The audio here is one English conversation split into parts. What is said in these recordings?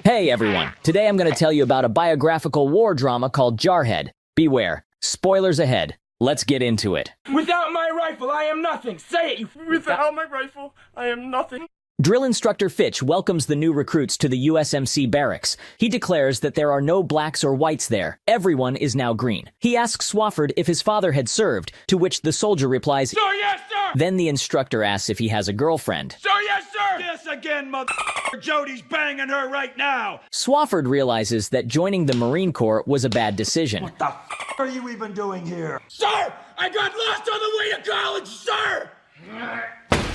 Hey everyone, today I'm going to tell you about a biographical war drama called Jarhead. Beware, spoilers ahead. Let's get into it. Without my rifle, I am nothing. Say it, you. Without my rifle, I am nothing. Drill Instructor Fitch welcomes the new recruits to the USMC barracks. He declares that there are no blacks or whites there. Everyone is now green. He asks Swofford if his father had served, to which the soldier replies, Sir, yes, sir! Then the instructor asks if he has a girlfriend. Sir, yes, sir! Yes again, mother. Jody's banging her right now. Swofford realizes that joining the Marine Corps was a bad decision. What the are you even doing here? Sir, I got lost on the way to college, sir!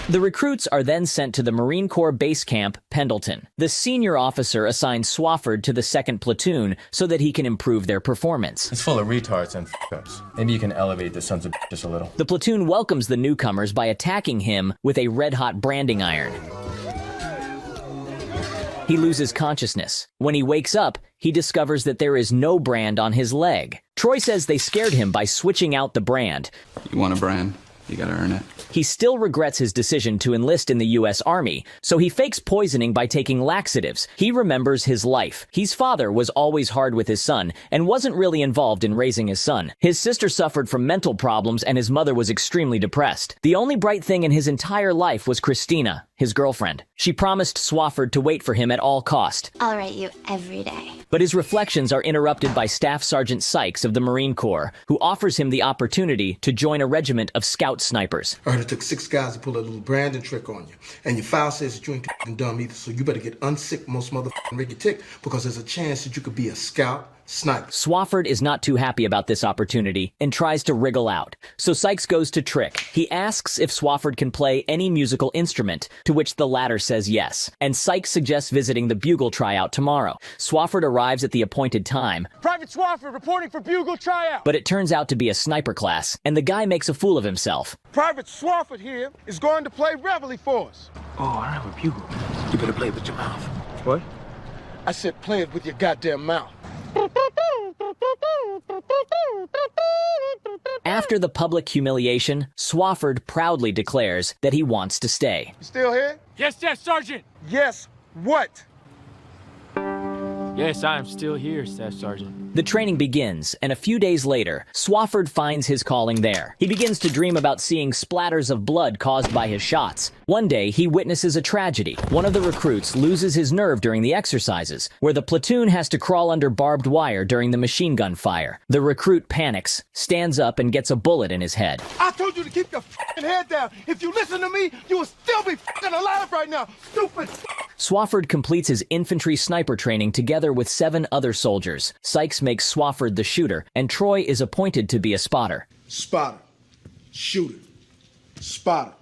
The recruits are then sent to the Marine Corps base camp, Pendleton. The senior officer assigns Swofford to the 2nd platoon so that he can improve their performance. It's full of retards and f***ups. Maybe you can elevate the sons of just a little. The platoon welcomes the newcomers by attacking him with a red-hot branding iron. He loses consciousness. When he wakes up, he discovers that there is no brand on his leg. Troy says they scared him by switching out the brand. You want a brand? You gotta earn it. He still regrets his decision to enlist in the U.S. Army, so he fakes poisoning by taking laxatives. He remembers his life. His father was always hard with his son and wasn't really involved in raising his son. His sister suffered from mental problems and his mother was extremely depressed. The only bright thing in his entire life was Christina, his girlfriend. She promised Swofford to wait for him at all cost. I'll write you every day. But his reflections are interrupted by Staff Sergeant Sykes of the Marine Corps, who offers him the opportunity to join a regiment of scout snipers. I heard it took 6 guys to pull a little branding trick on you. And your file says that you ain't f***ing dumb either, so you better get unsick most motherfucking Ricky Tick, because there's a chance that you could be a scout sniper. Swofford is not too happy about this opportunity and tries to wriggle out. So Sykes goes to trick. He asks if Swofford can play any musical instrument, to which the latter says yes. And Sykes suggests visiting the bugle tryout tomorrow. Swofford arrives at the appointed time. Private Swofford reporting for bugle tryout. But it turns out to be a sniper class, and the guy makes a fool of himself. Private Swofford here is going to play reveille for us. Oh, I don't have a bugle. You better play it with your mouth. What? I said play it with your goddamn mouth. After the public humiliation, Swofford proudly declares that he wants to stay. You still here? Yes, Sergeant. Yes, what? Yes, I am still here, Staff Sergeant. The training begins, and a few days later, Swofford finds his calling there. He begins to dream about seeing splatters of blood caused by his shots. One day, he witnesses a tragedy. One of the recruits loses his nerve during the exercises, where the platoon has to crawl under barbed wire during the machine gun fire. The recruit panics, stands up, and gets a bullet in his head. I told you to keep your f***ing head down. If you listen to me, you will still be f***ing alive right now, stupid. Swofford completes his infantry sniper training together with 7 other soldiers. Sykes makes Swofford the shooter, and Troy is appointed to be a spotter. Spotter, shooter, spotter,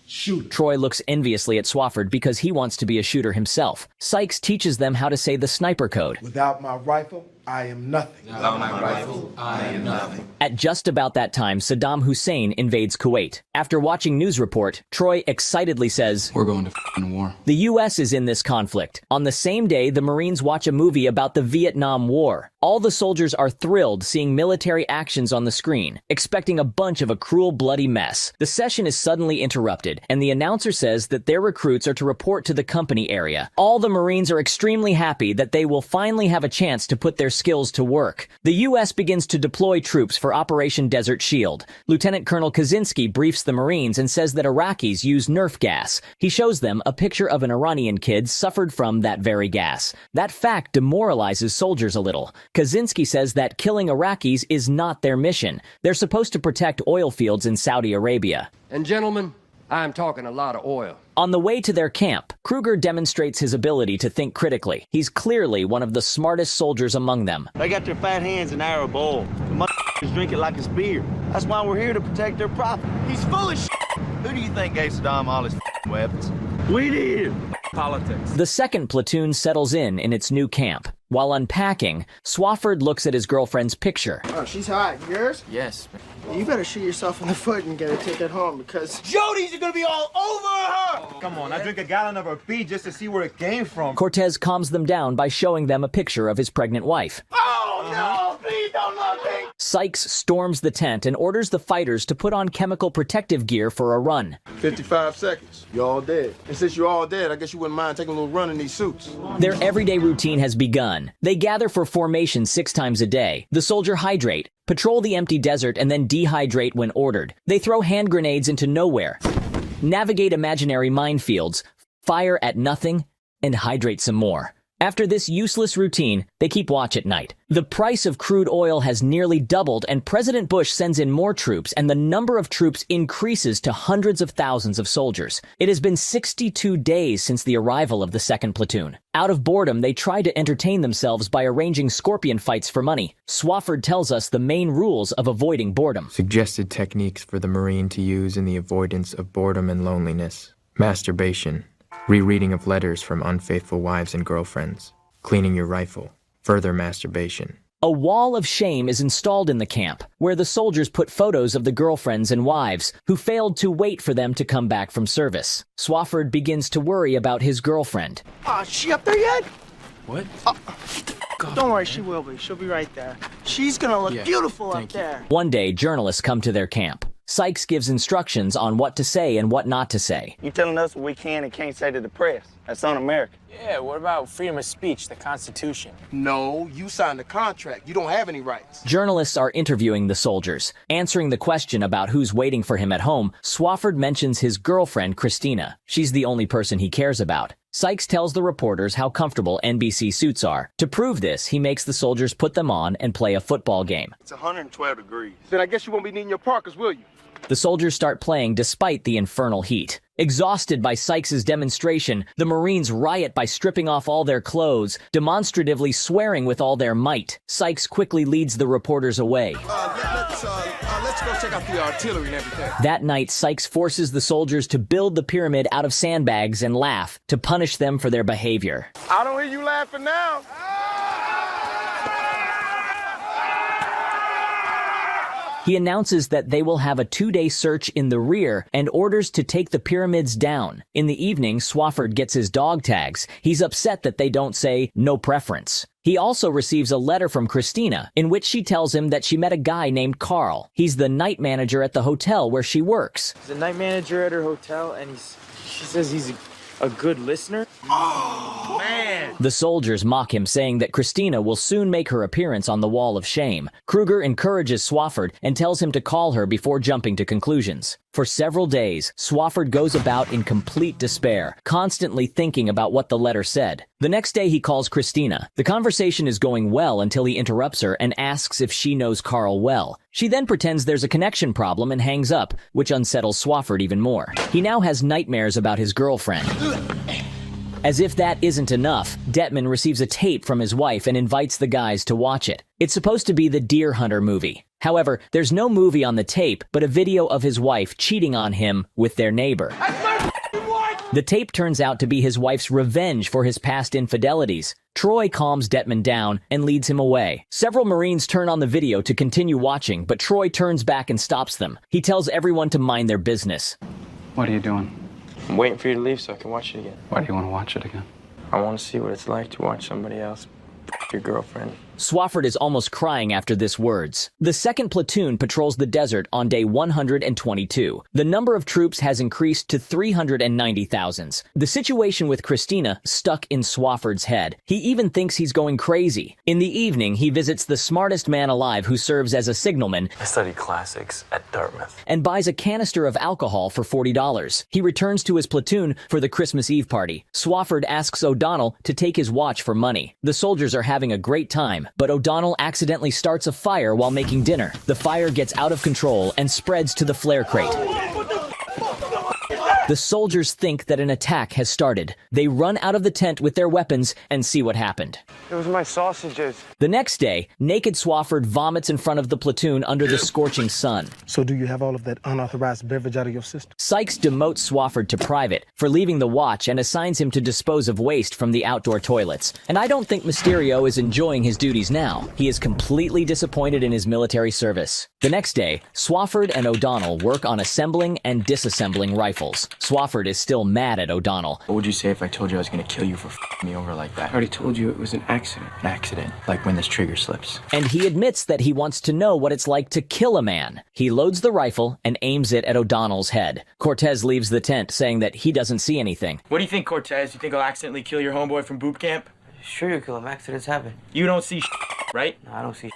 shooter. Troy looks enviously at Swofford because he wants to be a shooter himself. Sykes teaches them how to say the sniper code. Without my rifle, I am nothing. Without my rifle, I am nothing. At just about that time, Saddam Hussein invades Kuwait. After watching news report, Troy excitedly says, We're going to f***ing war. the U.S. is in this conflict. On the same day, the Marines watch a movie about the Vietnam War. All the soldiers are thrilled seeing military actions on the screen, expecting a bunch of a cruel, bloody mess. The session is suddenly interrupted, and the announcer says that their recruits are to report to the company area. All the Marines are extremely happy that they will finally have a chance to put their skills to work. The U.S. begins to deploy troops for Operation Desert Shield. Lieutenant Colonel Kaczynski briefs the Marines and says that Iraqis use Nerf gas. He shows them a picture of an Iranian kid suffered from that very gas. That fact demoralizes soldiers a little. Kaczynski says that killing Iraqis is not their mission. They're supposed to protect oil fields in Saudi Arabia. And gentlemen, I'm talking a lot of oil. On the way to their camp, Kruger demonstrates his ability to think critically. He's clearly one of the smartest soldiers among them. They got their fat hands in our bowl. The motherfuckers drink it like it's beer. That's why we're here to protect their profit. He's full of shit. Who do you think gave Saddam all his weapons? We did. Politics. The 2nd platoon settles in its new camp. While unpacking, Swofford looks at his girlfriend's picture. Oh, she's hot. Yours? Yes. You better shoot yourself in the foot and get a ticket home because Jody's gonna be all over her! Come on, I drink a gallon of her pee just to see where it came from. Cortez calms them down by showing them a picture of his pregnant wife. Oh no, please don't love me! Sykes storms the tent and orders the fighters to put on chemical protective gear for a run. 55 seconds. You're all dead. And since you're all dead, I guess you wouldn't mind taking a little run in these suits. Their everyday routine has begun. They gather for formation 6 times a day. The soldier hydrate, patrol the empty desert, and then dehydrate when ordered. They throw hand grenades into nowhere, navigate imaginary minefields, fire at nothing, and hydrate some more. After this useless routine, they keep watch at night. The price of crude oil has nearly doubled, and President Bush sends in more troops, and the number of troops increases to hundreds of thousands of soldiers. It has been 62 days since the arrival of the 2nd platoon. Out of boredom, they try to entertain themselves by arranging scorpion fights for money. Swofford tells us the main rules of avoiding boredom. Suggested techniques for the Marine to use in the avoidance of boredom and loneliness. Masturbation. Rereading of letters from unfaithful wives and girlfriends. Cleaning your rifle. Further masturbation. A wall of shame is installed in the camp, where the soldiers put photos of the girlfriends and wives who failed to wait for them to come back from service. Swofford begins to worry about his girlfriend. Is she up there yet? What? Don't worry, she will be. She'll be right there. She's gonna look beautiful up there. One day, journalists come to their camp. Sykes gives instructions on what to say and what not to say. You telling us what we can and can't say to the press? That's un-American. Yeah, what about freedom of speech, the Constitution? No, you signed the contract. You don't have any rights. Journalists are interviewing the soldiers. Answering the question about who's waiting for him at home, Swofford mentions his girlfriend, Christina. She's the only person he cares about. Sykes tells the reporters how comfortable NBC suits are. To prove this, he makes the soldiers put them on and play a football game. It's 112 degrees. Then I guess you won't be needing your parkers, will you? The soldiers start playing despite the infernal heat. Exhausted by Sykes' demonstration, the Marines riot by stripping off all their clothes, demonstratively swearing with all their might. Sykes quickly leads the reporters away. Let's go check out the artillery and everything. That night, Sykes forces the soldiers to build the pyramid out of sandbags and laugh to punish them for their behavior. I don't hear you laughing now. He announces that they will have a 2-day search in the rear and orders to take the pyramids down. In the evening, Swofford gets his dog tags. He's upset that they don't say no preference. He also receives a letter from Christina in which she tells him that she met a guy named Carl. He's the night manager at the hotel where she works. He's the night manager at her hotel, and she says he's a good listener. Oh, man. The soldiers mock him, saying that Christina will soon make her appearance on the Wall of Shame. Kruger encourages Swofford and tells him to call her before jumping to conclusions. For several days, Swofford goes about in complete despair, constantly thinking about what the letter said. The next day he calls Christina. The conversation is going well until he interrupts her and asks if she knows Carl well. She then pretends there's a connection problem and hangs up, which unsettles Swofford even more. He now has nightmares about his girlfriend. As if that isn't enough, Detman receives a tape from his wife and invites the guys to watch it. It's supposed to be the Deer Hunter movie. However, there's no movie on the tape, but a video of his wife cheating on him with their neighbor. The tape turns out to be his wife's revenge for his past infidelities. Troy calms Detman down and leads him away. Several Marines turn on the video to continue watching, but Troy turns back and stops them. He tells everyone to mind their business. What are you doing? I'm waiting for you to leave so I can watch it again. Why do you want to watch it again? I want to see what it's like to watch somebody else your girlfriend. Swofford is almost crying after this words. The 2nd platoon patrols the desert on day 122. The number of troops has increased to 390,000. The situation with Christina stuck in Swofford's head. He even thinks he's going crazy. In the evening, he visits the smartest man alive who serves as a signalman. I studied classics at Dartmouth. And buys a canister of alcohol for $40. He returns to his platoon for the Christmas Eve party. Swofford asks O'Donnell to take his watch for money. The soldiers are having a great time, but O'Donnell accidentally starts a fire while making dinner. The fire gets out of control and spreads to the flare crate. The soldiers think that an attack has started. They run out of the tent with their weapons and see what happened. It was my sausages. The next day, naked Swofford vomits in front of the platoon under the scorching sun. So do you have all of that unauthorized beverage out of your system? Sykes demotes Swofford to private for leaving the watch and assigns him to dispose of waste from the outdoor toilets. And I don't think Mysterio is enjoying his duties now. He is completely disappointed in his military service. The next day, Swofford and O'Donnell work on assembling and disassembling rifles. Swofford is still mad at O'Donnell. What would you say if I told you I was gonna kill you for f***ing me over like that? I already told you it was an accident. An accident, like when this trigger slips. And he admits that he wants to know what it's like to kill a man. He loads the rifle and aims it at O'Donnell's head. Cortez leaves the tent, saying that he doesn't see anything. What do you think, Cortez? You think I'll accidentally kill your homeboy from boot camp? Sure you kill him. Accidents happen. You don't see right? No, I don't see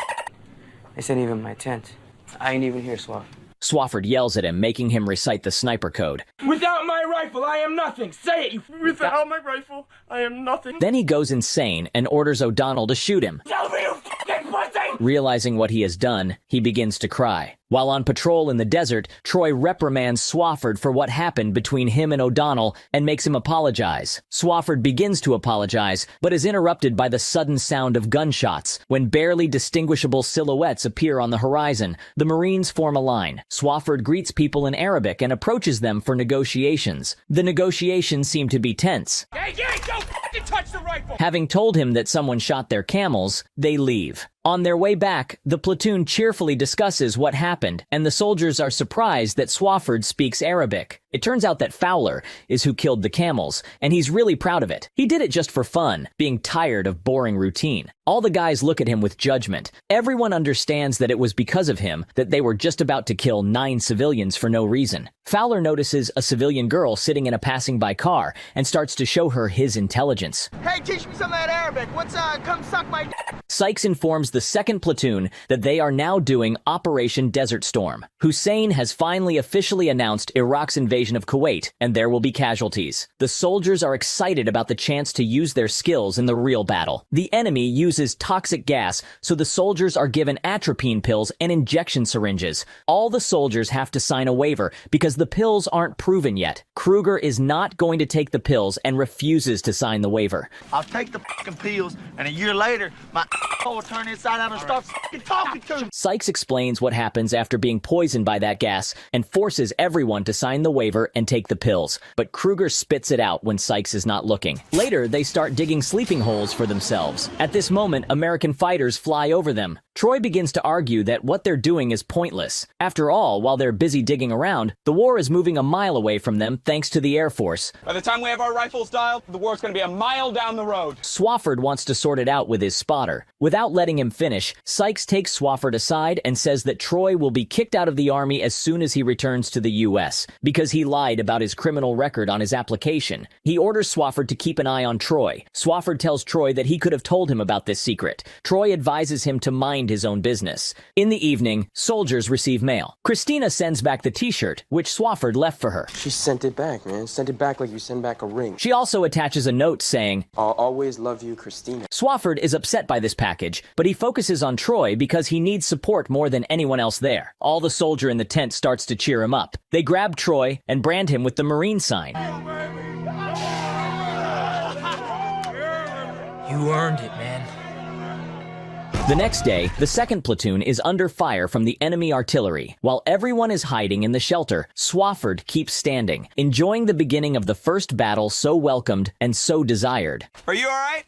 This ain't even my tent. I ain't even here, Swofford. Swofford yells at him, making him recite the sniper code. Without my rifle, I am nothing. Say it, you. Without my rifle, I am nothing. Then he goes insane and orders O'Donnell to shoot him. Tell me, you fucking pussy! Realizing what he has done, he begins to cry. While on patrol in the desert, Troy reprimands Swofford for what happened between him and O'Donnell and makes him apologize. Swofford begins to apologize, but is interrupted by the sudden sound of gunshots. When barely distinguishable silhouettes appear on the horizon, the Marines form a line. Swofford greets people in Arabic and approaches them for negotiations. The negotiations seem to be tense. Hey, don't fucking touch the rifle! Having told him that someone shot their camels, they leave. On their way back, the platoon cheerfully discusses what happened, and the soldiers are surprised that Swofford speaks Arabic. It turns out that Fowler is who killed the camels, and he's really proud of it. He did it just for fun, being tired of boring routine. All the guys look at him with judgment. Everyone understands that it was because of him that they were just about to kill 9 civilians for no reason. Fowler notices a civilian girl sitting in a passing-by car and starts to show her his intelligence. Hey, teach me some of that Arabic. What's, come suck my Sykes informs the 2nd Platoon that they are now doing Operation Desert Storm. Hussein has finally officially announced Iraq's invasion of Kuwait, and there will be casualties. The soldiers are excited about the chance to use their skills in the real battle. The enemy uses toxic gas, so the soldiers are given atropine pills and injection syringes. All the soldiers have to sign a waiver because the pills aren't proven yet. Kruger is not going to take the pills and refuses to sign the waiver. I'll take the fucking pills, and a year later, my will turn inside out and start fucking talking to me. Sykes explains what happens after being poisoned by that gas and forces everyone to sign the waiver and take the pills. But Kruger spits it out when Sykes is not looking. Later, they start digging sleeping holes for themselves. At this moment, American fighters fly over them. Troy begins to argue that what they're doing is pointless. After all, while they're busy digging around, the war is moving a mile away from them thanks to the Air Force. By the time we have our rifles dialed, the war's gonna be a mile down the road. Swofford wants to sort it out with his spotter. Without letting him finish, Sykes takes Swofford aside and says that Troy will be kicked out of the army as soon as he returns to the U.S. because he lied about his criminal record on his application. He orders Swofford to keep an eye on Troy. Swofford tells Troy that he could have told him about this secret. Troy advises him to mind his own business. In the evening, soldiers receive mail. Christina sends back the t-shirt, which Swofford left for her. She sent it back, man. Sent it back like you send back a ring. She also attaches a note saying, I'll always love you, Christina. Swofford is upset by this package, but he focuses on Troy because he needs support more than anyone else there. All the soldier in the tent starts to cheer him up. They grab Troy and brand him with the Marine sign. You earned it, man. The next day, the 2nd Platoon is under fire from the enemy artillery. While everyone is hiding in the shelter, Swofford keeps standing, enjoying the beginning of the first battle so welcomed and so desired. Are you all right?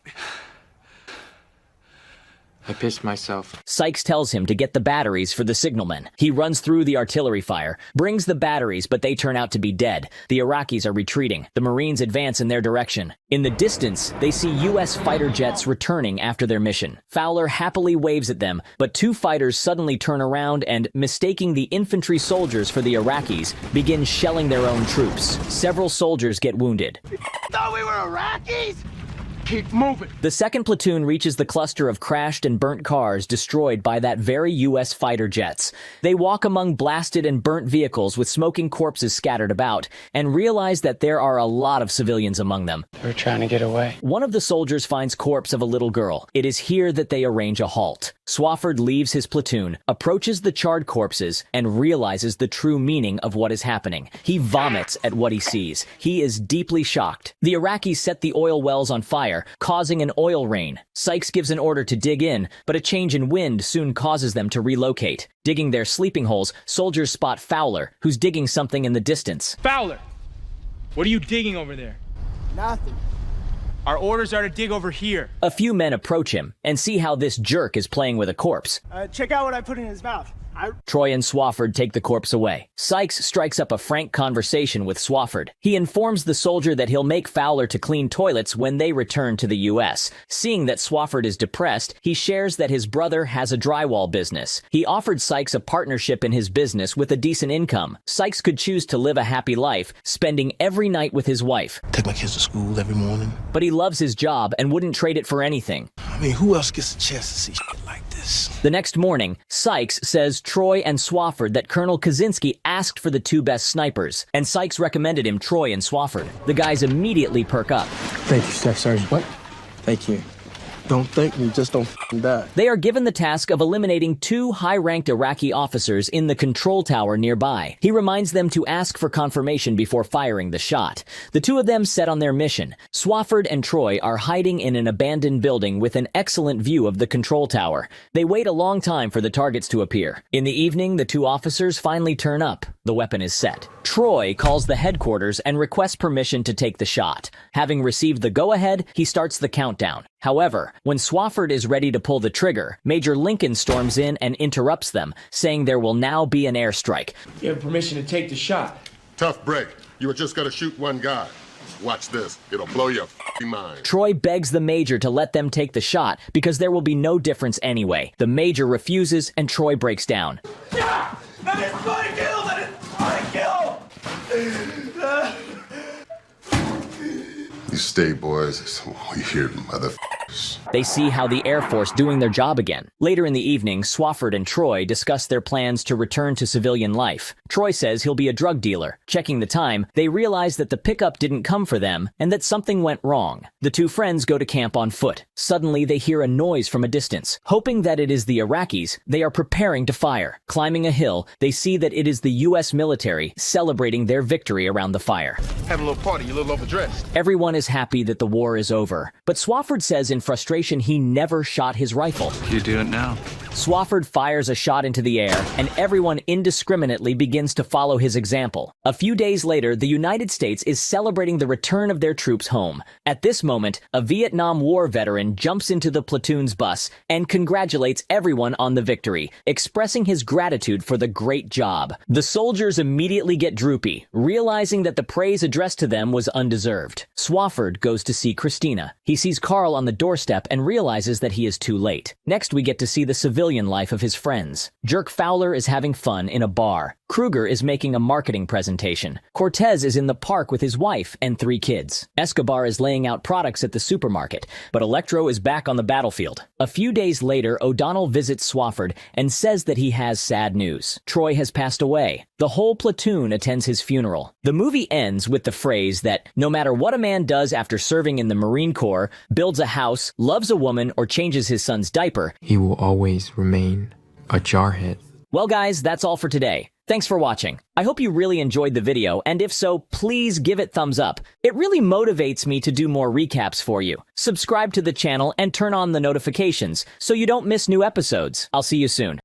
I pissed myself. Sykes tells him to get the batteries for the signalmen. He runs through the artillery fire, brings the batteries, but they turn out to be dead. The Iraqis are retreating. The Marines advance in their direction. In the distance, they see U.S. fighter jets returning after their mission. Fowler happily waves at them, but 2 fighters suddenly turn around and, mistaking the infantry soldiers for the Iraqis, begin shelling their own troops. Several soldiers get wounded. Thought we were Iraqis? Keep moving. The 2nd Platoon reaches the cluster of crashed and burnt cars destroyed by that very U.S. fighter jets. They walk among blasted and burnt vehicles with smoking corpses scattered about and realize that there are a lot of civilians among them. We're trying to get away. One of the soldiers finds corpse of a little girl. It is here that they arrange a halt. Swofford leaves his platoon, approaches the charred corpses, and realizes the true meaning of what is happening. He vomits at what he sees. He is deeply shocked. The Iraqis set the oil wells on fire, causing an oil rain. Sykes gives an order to dig in, but a change in wind soon causes them to relocate. Digging their sleeping holes, soldiers spot Fowler, who's digging something in the distance. Fowler, what are you digging over there? Nothing. Our orders are to dig over here. A few men approach him and see how this jerk is playing with a corpse. Check out what I put in his mouth. Troy and Swofford take the corpse away. Sykes strikes up a frank conversation with Swofford. He informs the soldier that he'll make Fowler to clean toilets when they return to the U.S. Seeing that Swofford is depressed, he shares that his brother has a drywall business. He offered Sykes a partnership in his business with a decent income. Sykes could choose to live a happy life, spending every night with his wife. Take my kids to school every morning. But he loves his job and wouldn't trade it for anything. I mean, who else gets a chance to see shit like this? The next morning, Sykes says Troy and Swofford that Colonel Kaczynski asked for the two best snipers, and Sykes recommended him Troy and Swofford. The guys immediately perk up. Thank you, Staff Sergeant. What? Thank you. Don't thank me, just don't die. They are given the task of eliminating two high-ranked Iraqi officers in the control tower nearby. He reminds them to ask for confirmation before firing the shot. The two of them set on their mission. Swofford and Troy are hiding in an abandoned building with an excellent view of the control tower. They wait a long time for the targets to appear. In the evening, the two officers finally turn up. The weapon is set. Troy calls the headquarters and requests permission to take the shot. Having received the go-ahead, he starts the countdown. However, when Swofford is ready to pull the trigger, Major Lincoln storms in and interrupts them, saying there will now be an airstrike. You have permission to take the shot. Tough break. You were just gonna shoot one guy. Watch this. It'll blow your f***ing mind. Troy begs the Major to let them take the shot because there will be no difference anyway. The Major refuses and Troy breaks down. Yeah! That is my kill! That is my kill! You stay, boys. We hear motherfuckers. They see how the Air Force doing their job again. Later in the evening, Swofford and Troy discuss their plans to return to civilian life. Troy says he'll be a drug dealer. Checking the time, they realize that the pickup didn't come for them and that something went wrong. The two friends go to camp on foot. Suddenly, they hear a noise from a distance. Hoping that it is the Iraqis, they are preparing to fire. Climbing a hill, they see that it is the U.S. military celebrating their victory around the fire. Having a little party, you're a little overdressed. Everyone is happy that the war is over, but Swofford says in frustration he never shot his rifle. You do it now. Swofford fires a shot into the air, and everyone indiscriminately begins to follow his example. A few days later, the United States is celebrating the return of their troops home. At this moment, a Vietnam War veteran jumps into the platoon's bus and congratulates everyone on the victory, expressing his gratitude for the great job. The soldiers immediately get droopy, realizing that the praise addressed to them was undeserved. Swofford goes to see Christina. He sees Carl on the doorstep and realizes that he is too late. Next, we get to see the civilian life of his friends. Jerk Fowler is having fun in a bar. Kruger is making a marketing presentation. Cortez is in the park with his wife and 3 kids. Escobar is laying out products at the supermarket, but Electro is back on the battlefield. A few days later, O'Donnell visits Swofford and says that he has sad news. Troy has passed away. The whole platoon attends his funeral. The movie ends with the phrase that no matter what a man does after serving in the Marine Corps, builds a house, loves a woman, or changes his son's diaper, he will always remain a Jarhead. Well guys, that's all for today. Thanks for watching. I hope you really enjoyed the video, and if so, please give it thumbs up. It really motivates me to do more recaps for you. Subscribe to the channel and turn on the notifications so you don't miss new episodes. I'll see you soon.